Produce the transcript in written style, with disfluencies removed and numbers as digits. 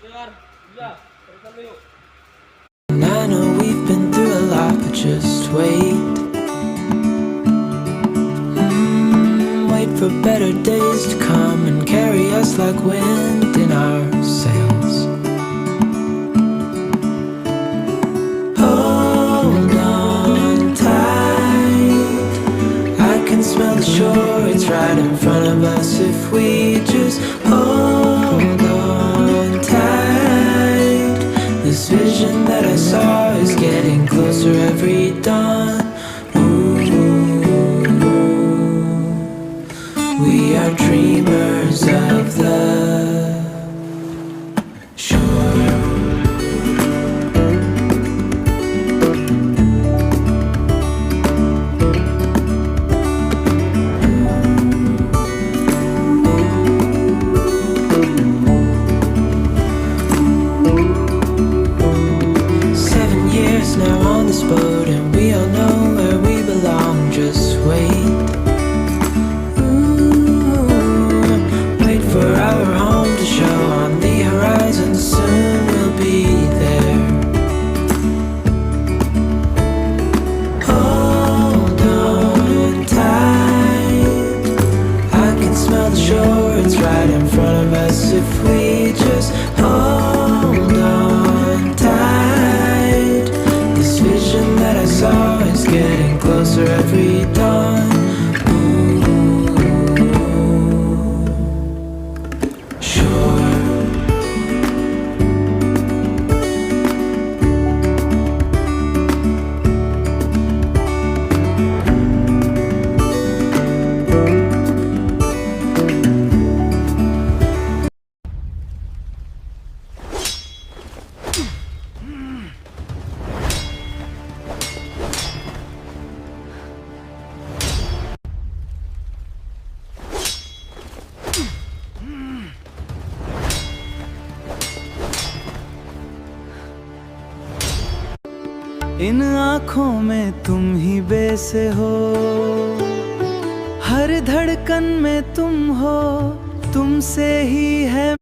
I know we've been through a lot, but just wait. Wait for better days to come and carry us like wind in our sails. Hold on tight, I can smell the shore, it's right in front of us if we just hold on tight. This vision that I saw is getting closer every dawn. We are dreamers of the shore. Now on this boat, and we all know where we belong. Just wait. Wait for our home to show on the horizon. Soon we'll be there. Hold on tight, I can smell the shore, it's right in front of us if we just hold on tight. This vision that I saw is getting closer every dawn. Sure. इन आँखों में तुम ही बसे हो, हर धड़कन में तुम हो, तुमसे ही है